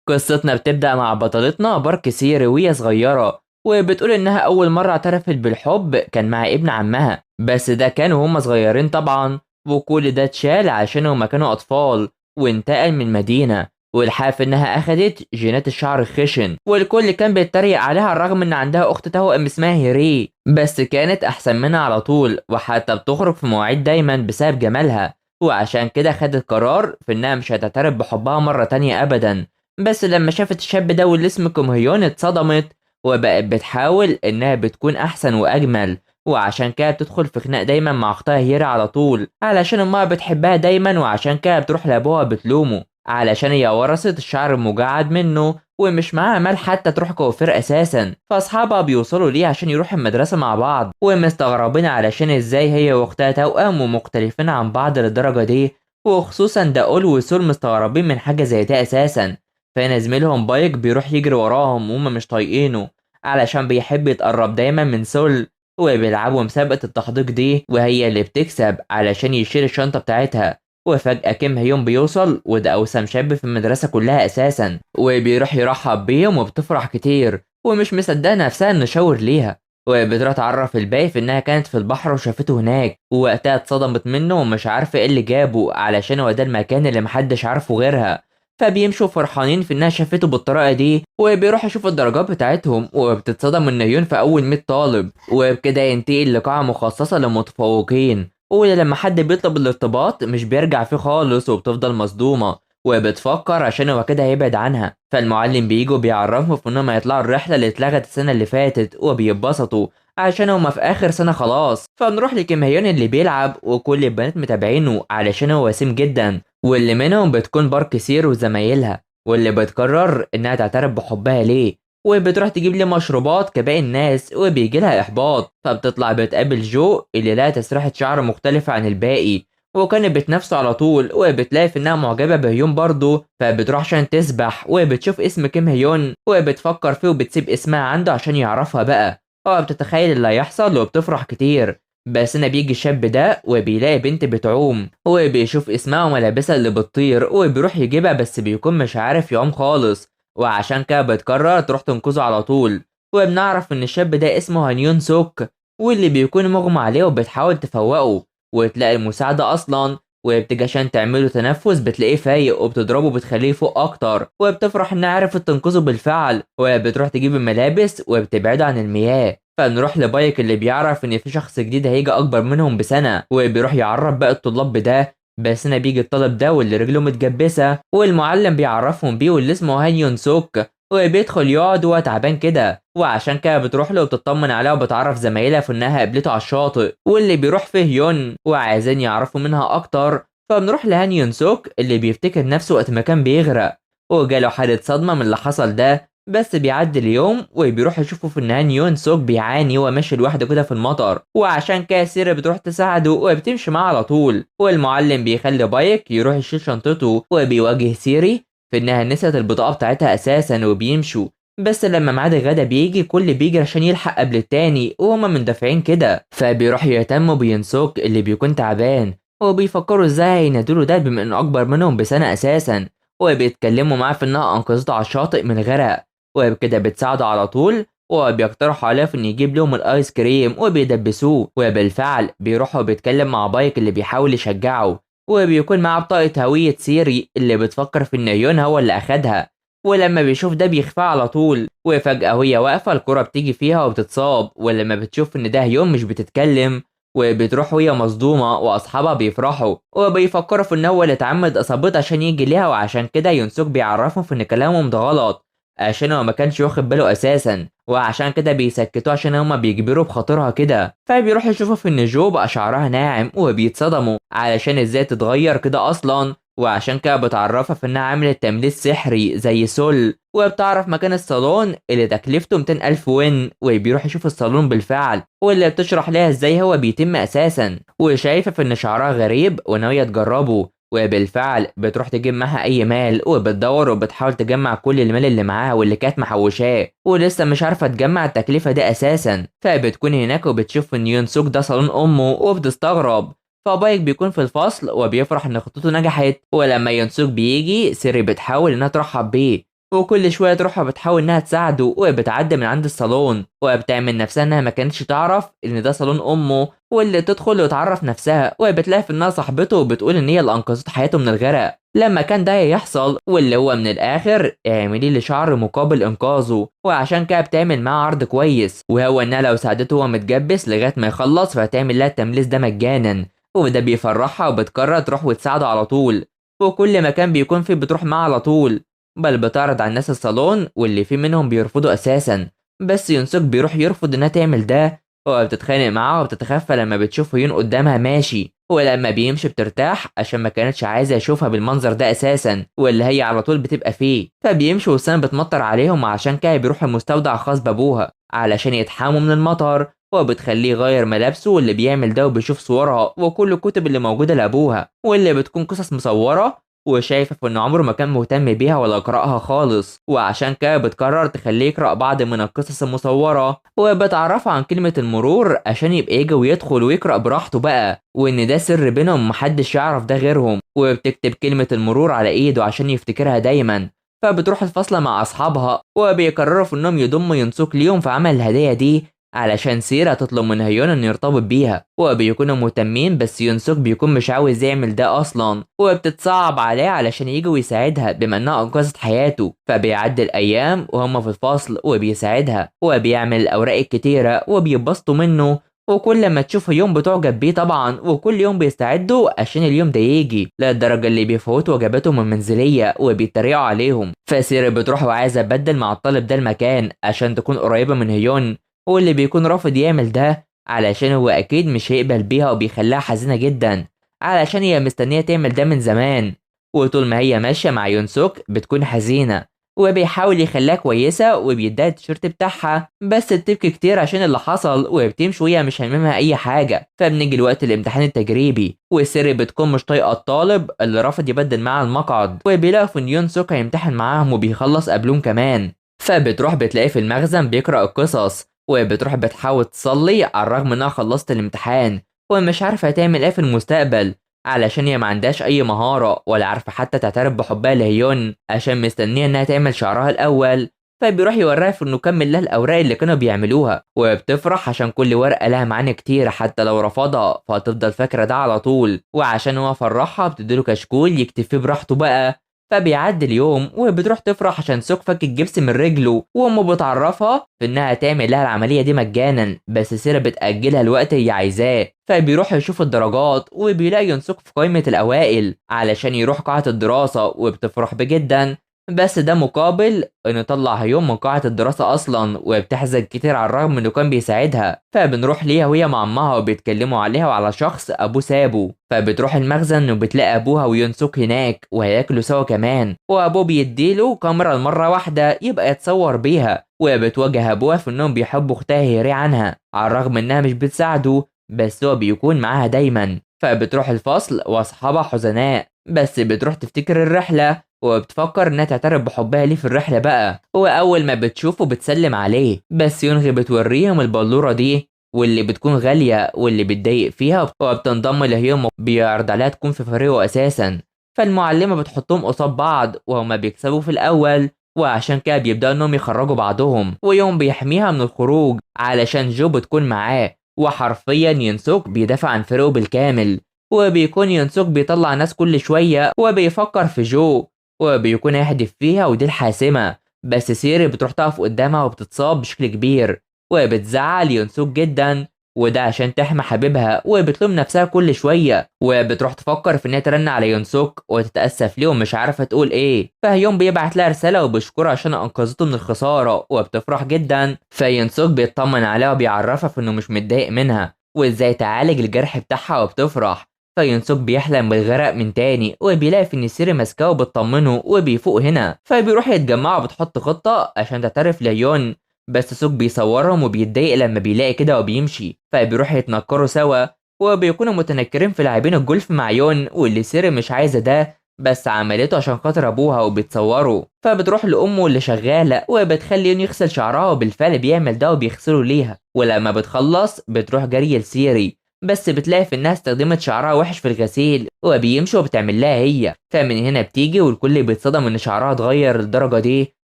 قصتنا بتبدأ مع بطلتنا بارك سيري وهي صغيرة، وبتقول إنها أول مرة اعترفت بالحب كان مع ابن عمها، بس ده كان وهم صغيرين طبعا. وكل ده اتشال عشان هما كانوا أطفال، وانتقل من مدينة. والحاف إنها أخدت جينات الشعر الخشن، والكل كان بيتريق عليها رغم إن عندها أخت توأم اسمها هيري، بس كانت أحسن منها على طول، وحتى بتخرج في مواعيد دايما بسبب جمالها. وعشان كده خدت قرار في إنها مش هتعترف بحبها مرة تانية أبدا. بس لما شافت الشاب ده واللي اسمه كيم هيون اتصدمت، وبقت بتحاول انها بتكون احسن واجمل. وعشان كده بتدخل في خناق دايما مع اختها هيرا على طول، علشان امها بتحبها دايما، وعشان كده بتروح لابوها بتلومه علشان هي ورثت الشعر المجعد منه، ومش معاها مال حتى تروح كوافير اساسا. فاصحابها بيوصلوا ليه عشان يروحوا المدرسه مع بعض، ومستغربين علشان ازاي هي واختها توأم ومختلفين عن بعض للدرجه دي. وخصوصا ده اول وسول مستغربين من حاجه زي دي اساسا. فهنا زميلهم بايك بيروح يجري وراهم وهم مش طايقينه، علشان بيحب يتقرب دايما من سول. وبيلعبوا مسابقة التحديق دي، وهي اللي بتكسب علشان يشيل الشنطة بتاعتها. وفجأة كيم هيون بيوصل، وده أوسم شاب في المدرسة كلها أساسا، وبيروح يرحب بيهم وبتفرح كتير، ومش مصدقة نفسها إنه شاور ليها. وبتروح تعرف الباقي في إنها كانت في البحر وشافته هناك، ووقتها اتصدمت منه ومش عارفة إيه اللي جابه، علشان هو ده المكان اللي محدش عارفه غيرها. فبيمشوا فرحانين في انها شافته بالطريقه دي، وبيروحوا يشوفوا الدرجات بتاعتهم، وبتتصدم ان هيون في اول 100 طالب. وبكده ينتقل لقاعه مخصصه للمتفوقين، ولما حد بيطلب الارتباط مش بيرجع فيه خالص، وبتفضل مصدومه وبتفكر عشان هو كده هيبعد عنها. فالمعلم بيجوا بيعرفهم في انهم هيطلعوا الرحله اللي اتلغت السنه اللي فاتت، وبيتبسطوا عشان هما في اخر سنه خلاص. فنروح لكيم هيون اللي بيلعب، وكل البنات متابعينه علشان هو وسيم جدا، واللي منهم بتكون بارك سير وزمايلها، واللي بتقرر انها تعترف بحبها ليه. وبتروح تجيب لي مشروبات كباقي الناس، وبيجي لها احباط. فبتطلع بتقابل جو اللي لها تسريحة شعر مختلفة عن الباقي، وكانت بتنافسه على طول. وبتلاقي في انها معجبة بهيون برضه، فبتروح عشان تسبح، وبتشوف اسم كيم هيون وبتفكر فيه، وبتسيب اسمها عنده عشان يعرفها بقى. بتتخيل اللي هيحصل وبتفرح كتير. بس هنا بيجي الشاب ده وبيلاقي بنت بتعوم، وبيشوف اسمها وملابسها اللي بتطير، وبيروح يجيبها بس بيكون مش عارف يعوم خالص. وعشان كده بتقرر تروح تنقذه على طول. وبنعرف ان الشاب ده اسمه هانيون سوك، واللي بيكون مغمى عليه وبتحاول تفوقه، وتلاقي المساعدة اصلا. وبتيجي عشان تعمله تنفس بتلاقيه فايق، وبتضربه بتخليه يفوق اكتر، وبتفرح انها عرفت تنقذه بالفعل. وبتروح تجيب الملابس وبتبعده عن المياه. فنروح لبايك اللي بيعرف ان في شخص جديد هيجي اكبر منهم بسنة، وبيروح يعرف باقي الطلاب بده. بس هنا بيجي الطالب ده واللي رجله متجبسة، والمعلم بيعرفهم بيه واللي اسمه هانيون سوك، وبيدخل يقعد وهو تعبان كده. وعشان كده بتروح له وبتطمن عليه، وبتعرف زمايلها في انها قابلته على الشاطئ، واللي بيروح فيه يون وعايزين يعرفوا منها اكتر. فبنروح لهانيون سوك اللي بيفتكر نفسه وقت ما كان بيغرق، وجاله حالة صدمة من اللي حصل ده. بس بيعدي اليوم وبيروح يشوفوا في النهاية يون سوك بيعاني وماشي لوحده كده في المطر، وعشان كده سيري بتروح تساعده وبتمشي معاه على طول. والمعلم بيخلي بايك يروح يشيل شنطته، وبيواجه سيري في انها نسيت البطاقة بتاعتها اساسا، وبيمشوا. بس لما ميعاد الغدا بيجي كل بيجري عشان يلحق قبل التاني، وهما مندفعين كده. فبيروح يهتموا بينسوك اللي بيكون تعبان، وبيفكروا ازاي هينادوله ده بما انه اكبر منهم بسنة اساسا. وبيتكلموا معاه في انها انقذته على الشاطئ من غرق، وبكده بتساعده على طول. وبيقترحوا عليه في انه يجيب لهم الايس كريم وبيدبسوه. وبالفعل بيروحوا بيتكلم مع بايك اللي بيحاول يشجعه، وبيكون معاه بطاقة هوية سيري اللي بتفكر في ان يون هو اللي اخدها. ولما بيشوف ده بيخفى على طول. وفجأة وهي واقفة الكرة بتيجي فيها وبتتصاب، ولما بتشوف ان ده يون مش بتتكلم، وبتروح وهي مصدومة. وأصحابها بيفرحوا وبيفكروا في إن هو اللي اتعمد إصابتها عشان يجي ليها، وعشان كده يونسوك بيعرفهم في إن كلامهم ده غلط، عشان هو ما كانش واخد باله اساسا. وعشان كده بيسكتوه عشان هما بيجبروا بخاطرها كده. فبيروح يشوفوا في ان جو بقى شعرها ناعم، وبيتصدموا علشان ازاي تتغير كده اصلا. وعشان كده بتعرفها في انها عملت تمليس سحري زي سول، وبتعرف مكان الصالون اللي تكلفته 200 الف وين. وبيروح يشوف الصالون بالفعل، واللي بتشرح لها ازاي هو بيتم اساسا. وشايفه في ان شعرها غريب وناويه تجربه. وبالفعل بتروح تجيب معاها اي مال، وبتدور وبتحاول تجمع كل المال اللي معاها واللي كانت محوشاه، ولسه مش عارفه تجمع التكلفه دي اساسا. فبتكون هناك وبتشوف ان يون سوك ده صالون امه، وبتستغرب. فبايك بيكون في الفصل وبيفرح ان خطته نجحت. ولما يون سوك بيجي سيري بتحاول انها ترحب بيه، وكل شويه تروح وبتحاول انها تساعده وبتعدي من عند الصالون وبتعمل نفسها انها ما كانتش تعرف ان ده صالون امه، واللي تدخل وتعرف نفسها وبتلاقي في انها صاحبته وبتقول ان هي اللي انقذت حياته من الغرق. لما كان ده يحصل واللي هو من الاخر اعملي لي شعر مقابل انقاذه، وعشان كده بتعمل معاه عرض كويس وهو انها لو ساعدته هو متجبس لغايه ما يخلص فهتعمل لها التمليس ده مجانا، وده بيفرحها وبتقرر تروح وتساعده على طول. وكل مكان بيكون فيه بتروح معاه على طول، بل بتعرض على الناس الصالون واللي فيه منهم بيرفضوا اساسا، بس يونسوك بيروح يرفض انها تعمل ده، وبتتخانق معاه وبتتخفى لما بتشوف هيون قدامها ماشي، ولما بيمشي بترتاح عشان ما كانتش عايزه يشوفها بالمنظر ده اساسا واللي هي على طول بتبقى فيه. فبيمشي والسما بتمطر عليهم، وعشان كده بيروح المستودع الخاص بابوها علشان يتحاموا من المطر، وبتخليه يغير ملابسه، واللي بيعمل ده وبيشوف صورها وكل الكتب اللي موجوده لابوها واللي بتكون قصص مصوره، وشايفه ان عمره ما كان مهتم بيها ولا قرأها خالص، وعشان كده بتقرر تخليه يقرأ بعض من القصص المصورة، وبتعرفه عن كلمة المرور عشان يبقى يجي ويدخل ويقرأ براحته بقى، وإن ده سر بينهم محدش يعرف ده غيرهم، وبتكتب كلمة المرور على إيده عشان يفتكرها دايما. فبتروح الفصل مع أصحابها وبيقرروا في إنهم يضموا ينسوك ليهم في عمل الهدية دي علشان سيرة تطلب من هيون انه يرتبط بيها، وبيكونوا مهتمين بس يونسوك بيكون مش عاوز يعمل ده اصلا، وبتتصعب عليه علشان يجي ويساعدها بما انها انقذت حياته. فبيعدي الايام وهم في الفصل وبيساعدها وبيعمل الاوراق الكتيرة وبيبسطوا منه، وكل ما تشوف يوم بتعجب بيه طبعا، وكل يوم بيستعدوا عشان اليوم ده يجي، للدرجة اللي بيفوتوا وجباتهم المنزلية وبيتريقوا عليهم. فسيرة بتروح وعايزة تبدل مع الطالب ده المكان عشان تكون قريبة من هيون، واللي بيكون رافض يعمل ده علشان هو اكيد مش هيقبل بيها وبيخليها حزينة جدا علشان هي مستنية تعمل ده من زمان، وطول ما هي ماشية مع يونسوك بتكون حزينة، وبيحاول يخليها كويسة وبيديها التيشيرت بتاعها بس بتبكي كتير عشان اللي حصل، وبتمشي وهي مش هاممها اي حاجة. فبنيجي لوقت الامتحان التجريبي وسيري بتكون مش طايقة الطالب اللي رافض يبدل معاها المقعد، وبيلاقوا ان يونسوك هيمتحن معاهم وبيخلص قبلهم كمان. فبتروح بتلاقيه في المخزن بيقرأ القصص، وبتروح بتحاول تصلي على الرغم انها خلصت الامتحان ومش عارفة هتعمل ايه في المستقبل علشان هي ما عندهاش اي مهارة ولا عارفة حتى تعترف بحبها لهيون عشان مستنية انها تعمل شعرها الاول. فبيروح يوريها في انه كمل لها الاوراق اللي كانوا بيعملوها، وبتفرح عشان كل ورقة لها معاني كتير حتى لو رفضها فهتفضل فاكرة ده على طول، وعشان هو فرحها بتديله كشكول يكتب فيه براحته بقى. فبيعدي اليوم وبتروح تفرح عشان سوك فك الجبس من رجله، وامه بتعرفها في انها تعمل لها العمليه دي مجانا، بس سيرة بتاجلها الوقت هي عايزاه. فبيروح يشوف الدرجات وبيلاقي ينسوك في قائمه الاوائل علشان يروح قاعه الدراسه، وبتفرح بجدا، بس ده مقابل انه طلع هيوم من قاعة الدراسة اصلا، وبتحزن كتير على الرغم انه كان بيساعدها. فبنروح ليها وهي مع امها وبيتكلموا عليها وعلى شخص ابوه سابه، فبتروح المخزن وبتلاقي ابوها وينسوك هناك وهياكلوا سوا كمان، وابوه بيديله كاميرا المرة واحدة يبقى يتصور بيها، وبتواجه ابوها في انهم بيحبوا اختها هيري عنها على الرغم انها مش بتساعده بس هو بيكون معاها دايما. فبتروح الفصل واصحابها حزناء، بس بتروح تفتكر الرحلة وبتفكر انها تعترف بحبها ليه في الرحله بقى، واول ما بتشوفه بتسلم عليه، بس يونغي بتوريهم البلوره دي واللي بتكون غاليه واللي بتضايق فيها، وبتنضم لهيوم بيعرض عليها تكون في فريقه اساسا. فالمعلمه بتحطهم قصاد بعض وهما بيكسبوا في الاول، وعشان كده بيبداوا انهم يخرجوا بعضهم، ويوم بيحميها من الخروج علشان جو بتكون معاه، وحرفيا ينسوك بيدافع عن فريقه بالكامل، وبيكون ينسوك بيطلع ناس كل شويه وبيفكر في جو وبيكون هيهدف فيها ودي الحاسمة، بس سيري بتروح تقف قدامها وبتتصاب بشكل كبير وبتزعل يونسوك جدا، وده عشان تحمي حبيبها، وبتلوم نفسها كل شوية وبتروح تفكر في انها ترن على يونسوك وتتأسف ليه ومش عارفة تقول ايه. فهيون بيبعت لها رسالة وبيشكرها عشان انقذته من الخسارة وبتفرح جدا، فيونسوك بيطمن عليها وبيعرفها في انه مش متضايق منها وازاي تعالج الجرح بتاعها وبتفرح. فيونسوك بيحلم بالغرق من تاني وبيلاقي في ان سيري ماسكاه وبتطمنه وبيفوق هنا، فبيروح يتجمعوا وبتحط خطة عشان تعترف ليون، بس سوك بيصورهم وبيتضايق لما بيلاقي كده وبيمشي، فبيروح يتنكروا سوا وبيكونوا متنكرين في لاعبين الجولف مع يون، واللي سيري مش عايزة ده بس عملته عشان خاطر ابوها وبيتصوروا. فبتروح لامه اللي شغاله وبتخلي يون يغسل شعرها، وبالفعل بيعمل ده وبيغسله ليها، ولما بتخلص بتروح جري لسيري بس بتلاقي في انها استخدمت شعرها وحش في الغسيل وبيمشي وبتعمل لها هي. فمن هنا بتيجي والكل بيتصدم ان شعرها اتغير للدرجه دي،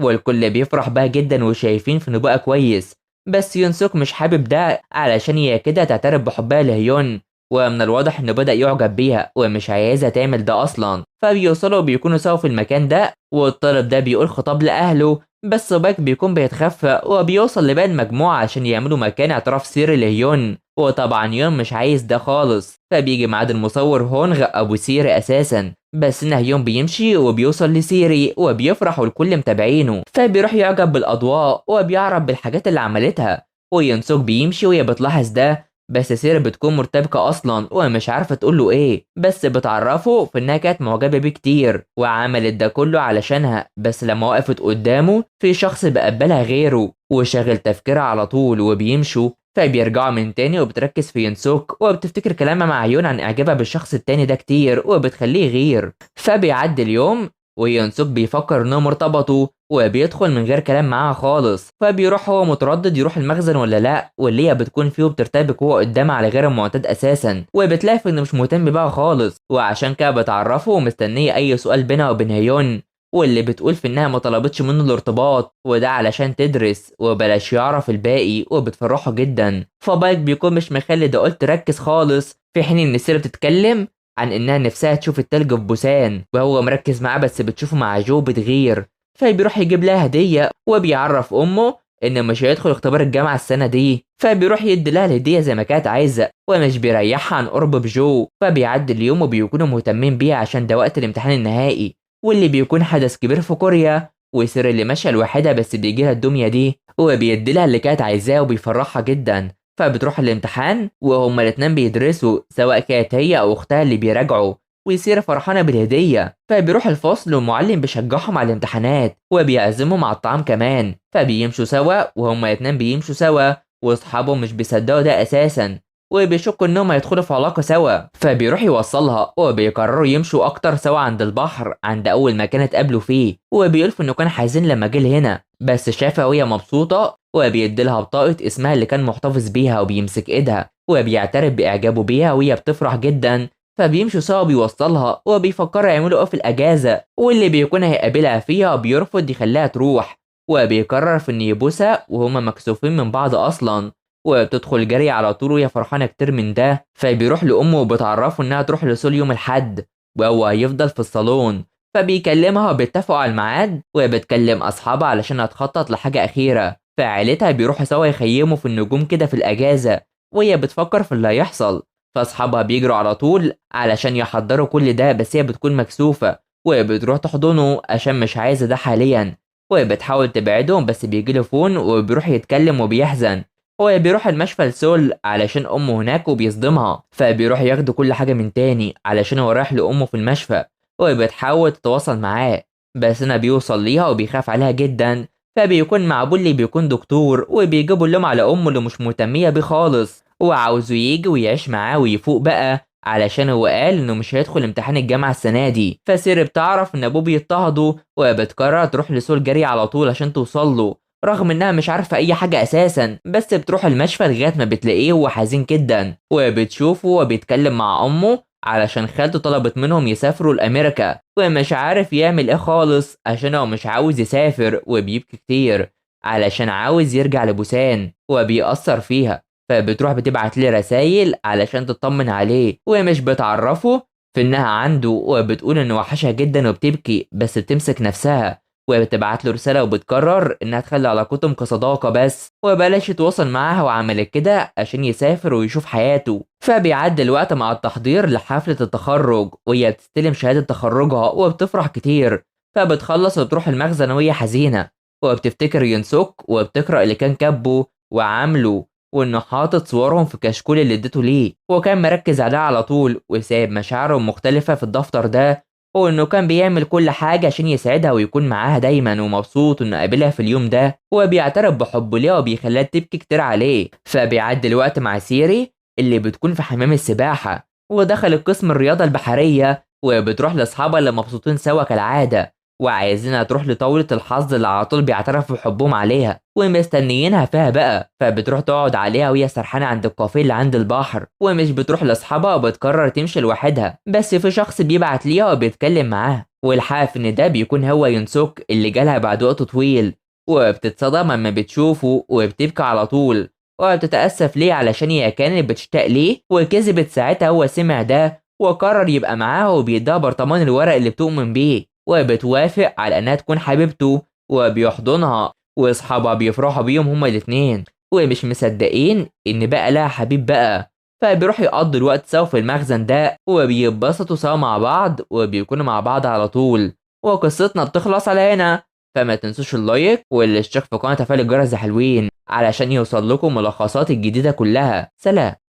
والكل بيفرح بها جدا وشايفين في نبوءة كويس. بس يونسوك مش حابب ده علشان هي كده تعترف بحبها لهيون، ومن الواضح انه بدأ يعجب بيها ومش عايزها تعمل ده اصلا. فبيوصلوا وبيكونوا سوا في المكان ده، والطالب ده بيقول خطاب لأهله، بس باك بيكون بيتخفى وبيوصل لباقي المجموعة عشان يعملوا مكان اعتراف سري لهيون. وطبعا يون مش عايز ده خالص، فبيجي ميعاد المصور هونغ ابو سيري اساسا. بس نهيون بيمشي وبيوصل لسيري وبيفرح والكل متابعينه، فبيروح يعجب بالاضواء وبيعرف بالحاجات اللي عملتها. ويونسوك بيمشي وهي بتلاحظ ده، بس سيري بتكون مرتبكة اصلا ومش عارفة تقول له ايه، بس بتعرفه في انها كانت معجبة بيه كتير وعملت ده كله علشانها. بس لما وقفت قدامه في شخص بقبلها غيره وشغل تفكيرها على طول وبيمشوا. فبيرجعوا من تاني وبتركز في ينسوك وبتفتكر كلامها مع عيون عن اعجابها بالشخص التاني ده كتير وبتخليه يغير. فبيعدي اليوم ويونسوك بيفكر انهم ارتبطوا وبيدخل من غير كلام معاها خالص. فبيروح هو متردد يروح المخزن ولا لا، واللي هي بتكون فيه وبترتبك وهو قدامها على غير المعتاد اساسا، وبتلاقي انه مش مهتم بيها خالص، وعشان كده بتعرفه ومستنيه اي سؤال بينها وبين هيون. واللي بتقول في انها ما طلبتش منه الارتباط وده علشان تدرس وبلاش يعرف الباقي، وبتفرحه جدا. فبايك بيكون مش مخلي ده قلت تركز خالص، في حين ان سيرة بتتكلم عن انها نفسها تشوف التلج في بوسان، وهو مركز معاه بس بتشوفه مع جو بتغير. فبيروح يجيب لها هدية وبيعرف امه انه مش هيدخل اختبار الجامعة السنة دي، فبيروح يدي لها الهدية زي ما كانت عايزة ومش بيريحها عن قرب بجو. فبيعدي اليوم وبيكونوا مهتمين بيها عشان ده وقت الامتحان النهائي، واللي بيكون حدث كبير في كوريا. ويصير اللي ماشيه لوحدها بس بيجيلها الدميه دي وبيدي لها اللي كانت عايزاه وبيفرحها جدا. فبتروح الامتحان وهما الاتنين بيدرسوا، سواء كانت هي او اختها اللي بيراجعوا، ويصير فرحانه بالهديه. فبيروح الفصل والمعلم بيشجعهم على الامتحانات وبيعزمهم على الطعام كمان. فبيمشوا سوا وهما الاتنين بيمشوا سوا، واصحابهم مش بيصدقوا ده اساسا وبيشكوا انهم هيدخلوا في علاقه سوا. فبيروح يوصلها وبيقرروا يمشوا اكتر سوا عند البحر، عند اول مكان اتقابلوا فيه. وبيقولوا انه كان حزين لما جه هنا، بس شافها وهي مبسوطه وبيديلها بطاقه اسمها اللي كان محتفظ بيها وبيمسك ايدها وبيعترف باعجابه بيها وهي بتفرح جدا. فبيمشوا سوا بيوصلها وبيفكروا يعملوا ايه في الاجازه، واللي بيكون هيقابلها فيها بيرفض يخليها تروح، وبيقرر في ان يبوسها وهما مكسوفين من بعض اصلا. وبتدخل جري على طول وهي فرحانه كتير من ده. فبيروح لامه وبتعرفه انها تروح لسول يوم الاحد وهو هيفضل في الصالون. فبيكلمها وبيتفقوا على الميعاد وبتكلم اصحابها علشان هتخطط لحاجه اخيره. فعيلتها بيروحوا سوا يخيموا في النجوم كده في الاجازه، وهي بتفكر في اللي هيحصل. فاصحابها بيجروا على طول علشان يحضروا كل ده، بس هي بتكون مكسوفه وبتروح تحضنه عشان مش عايزه ده حاليا. وبتحاول تبعدهم بس بيجيله فون وبيروح يتكلم وبيحزن. هو بيروح المشفى لسول علشان امه هناك وبيصدمها، فبيروح ياخد كل حاجه من تاني علشان هو رايح لامه في المشفى. وبتحاول تتواصل معاه بس انا بيوصل ليها وبيخاف عليها جدا. فبيكون مع بولي بيكون دكتور وبيجيبوا اللوم على امه اللي مش مهتميه بيه خالص، وعاوزه يجي ويعيش معاه ويفوق بقى علشان هو قال انه مش هيدخل امتحان الجامعه السنه دي. فسير بتعرف ان ابوه بيضطهده وبتقرر تروح لسول جري على طول عشان توصل له، رغم انها مش عارفه اي حاجه اساسا. بس بتروح المشفى لغايه ما بتلاقيه وهو حزين جدا، وبتشوفه وبيتكلم مع امه علشان خالته طلبت منهم يسافروا لامريكا، ومش عارف يعمل ايه خالص عشان هو مش عاوز يسافر وبيبكي كتير علشان عاوز يرجع لبوسان وبيأثر فيها. فبتروح بتبعت لي رسايل علشان تطمن عليه ومش بتعرفه في انها عنده، وبتقول انه وحشها جدا وبتبكي بس بتمسك نفسها. وبتبعت له رسالة وبتقرر انها تخلي علاقتهم كصداقة بس وبلاش يتواصل معاها، وعملت كده عشان يسافر ويشوف حياته. فبيعدي الوقت مع التحضير لحفلة التخرج وهي بتستلم شهادة تخرجها وبتفرح كتير. فبتخلص وبتروح المخزن وهي حزينة وبتفتكر ينسوك وبتقرأ اللي كان كاتبه وعامله، وانه حاطط صورهم في كشكول اللي اديته ليه، وكان مركز عليها على طول وسايب مشاعره مختلفة في الدفتر ده، وانه كان بيعمل كل حاجة عشان يسعدها ويكون معاها دايما ومبسوط انه قابلها في اليوم ده، وبيعترف بحبه ليها وبيخليها تبكي كتير عليه. فبيعدي الوقت مع سيري اللي بتكون في حمام السباحة ودخلت قسم الرياضة البحرية، وبتروح لاصحابها اللي مبسوطين سوا كالعادة. وعايزينها تروح لطاولة الحظ اللي على طول بيعترفوا بحبهم عليها ومستنيينها فيها بقى. فبتروح تقعد عليها وهي سرحانة عند الكافيه اللي عند البحر، ومش بتروح لاصحابها وبتقرر تمشي لوحدها، بس في شخص بيبعت ليها وبيتكلم معاها، والحقيقة ان ده بيكون هو يونسوك اللي جالها بعد وقت طويل. وبتتصدم اما بتشوفه وبتبكي على طول، وبتتأسف ليه علشان هي كانت بتشتاق ليه، وكذبت ساعتها هو سمع ده وقرر يبقى معاها وبيديها برطمان الورق اللي بتؤمن بيه، وبتوافق على انها تكون حبيبته وبيحضنها، واصحابها بيفرحوا بيهم هما الاتنين ومش مصدقين ان بقى لها حبيب بقى. فبيروحوا يقضوا الوقت سوا في المخزن ده وبيتبسطوا سوا مع بعض وبيكونوا مع بعض على طول. وقصتنا بتخلص على هنا. فما تنسوش اللايك والاشتراك في قناة تفعيل الجرس يا حلوين علشان يوصل لكم ملخصات الجديدة كلها. سلام.